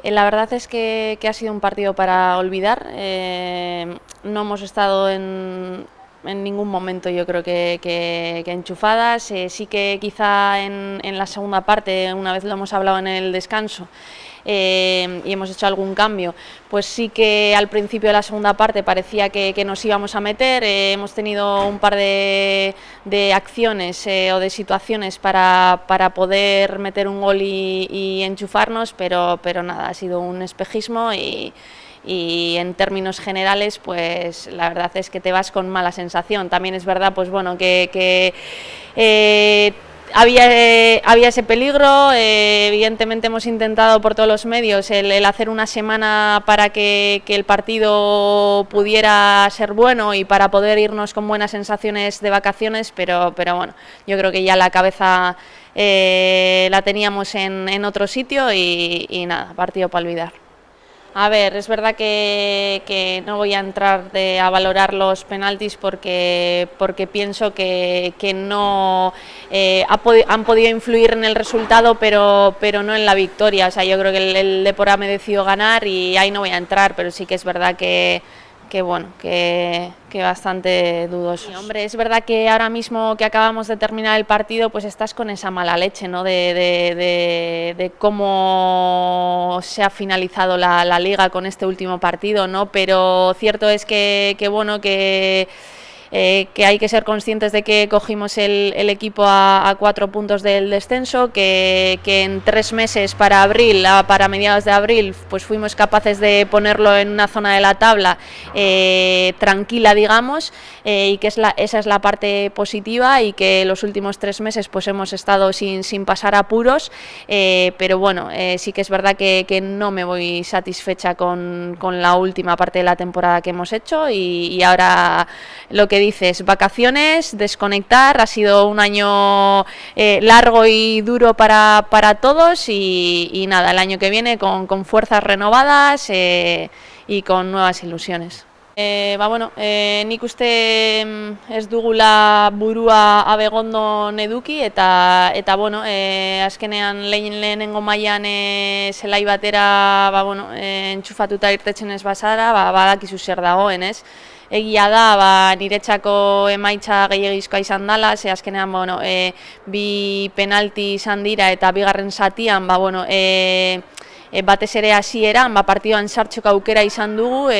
La verdad es que ha sido un partido para olvidar. No hemos estado en ningún momento, yo creo que enchufadas. Sí que quizá en la segunda parte, una vez lo hemos hablado en el descanso, y hemos hecho algún cambio, pues sí que al principio de la segunda parte parecía que nos íbamos a meter. Hemos tenido un par de acciones o de situaciones para poder meter un gol y enchufarnos, pero nada, ha sido un espejismo y en términos generales, pues la verdad es que te vas con mala sensación. También es verdad, pues bueno, que había ese peligro. Evidentemente hemos intentado por todos los medios el hacer una semana para que el partido pudiera ser bueno y para poder irnos con buenas sensaciones de vacaciones, pero bueno, yo creo que ya la cabeza la teníamos en otro sitio y nada, partido para olvidar. A ver, es verdad que no voy a entrar a valorar los penaltis porque pienso que no han podido influir en el resultado, pero no en la victoria. O sea, yo creo que el Depor ha merecido ganar y ahí no voy a entrar, pero sí que es verdad que bueno, que bastante dudoso. Sí, hombre, es verdad que ahora mismo que acabamos de terminar el partido, pues estás con esa mala leche, ¿no? De cómo se ha finalizado la liga con este último partido, ¿no? Pero cierto es que bueno, que hay que ser conscientes de que cogimos el equipo a 4 puntos del descenso, que en 3 meses para mediados de abril, pues fuimos capaces de ponerlo en una zona de la tabla tranquila, digamos, y que esa es la parte positiva, y que los últimos 3 meses pues hemos estado sin pasar apuros, pero bueno, sí que es verdad que no me voy satisfecha con la última parte de la temporada que hemos hecho, y ahora lo que dices, vacaciones, desconectar. Ha sido un año largo y duro para todos, y nada, el año que viene con fuerzas renovadas y con nuevas ilusiones. Bueno, nik uste ez dugula burua abegondo neduki, eta bueno, azkenean lehenengo mailan zelai batera bueno, entxufatuta irtetzen ez bazara, badakizu zer dagoen, ez? Egia da, niretzako emaitza gehiagizkoa izan dela, ze azkenean bueno, bi penalti izan dira, eta bigarren zatian bueno, batez ere hasieran partidoan sartxoko aukera izan dugu,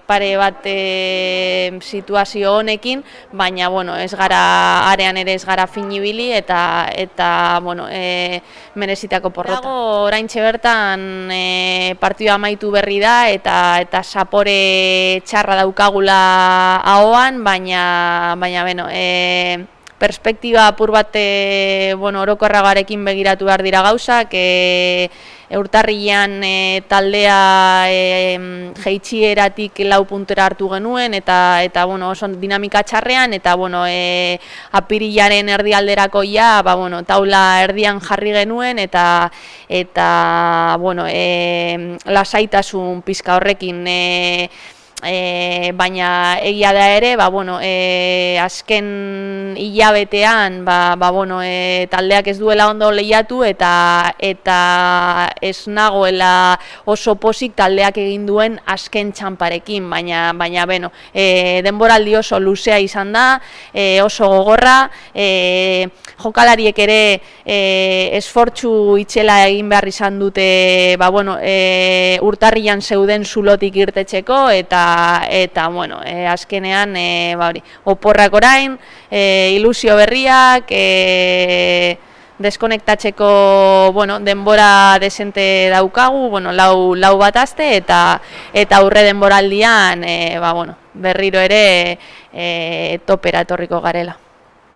pare bat situazio honekin, baina bueno, ez gara arean ere ez gara fin ibili, eta bueno, merezitako porrota. Oraintxe bertan partidua amaitu berri da, eta sapore txarra daukagula ahoan, baina bueno, perspektiba apur bat bueno, orokorragarekin begiratu behar dira gauzak. Urtarrilean taldea jeitsieratik 4 puntera hartu genuen, eta bueno, oso dinamika txarrean, eta bueno, apirilaren erdialderako ja, bueno, taula erdian jarri genuen, eta bueno, lasaitasun pizka horrekin, baina egia da ere, bueno, azken hilabetean bueno, taldeak ez duela ondo lehiatu, eta ez nagoela oso pozik taldeak egin duen azken txamparekin, baina bueno, denboraldi oso luzea izan da, oso gogorra, jokalariek ere esfortzu itxela egin behar izan dute, bueno, urtarrilan zeuden zulotik irtetzeko, eta bueno, azkenean oporrak orain, ilusio berriak, deskonektatzeko bueno, denbora desente daukagu, bueno, lau bat aste, eta aurre denboraldian bueno, berriro ere topera etorriko garela.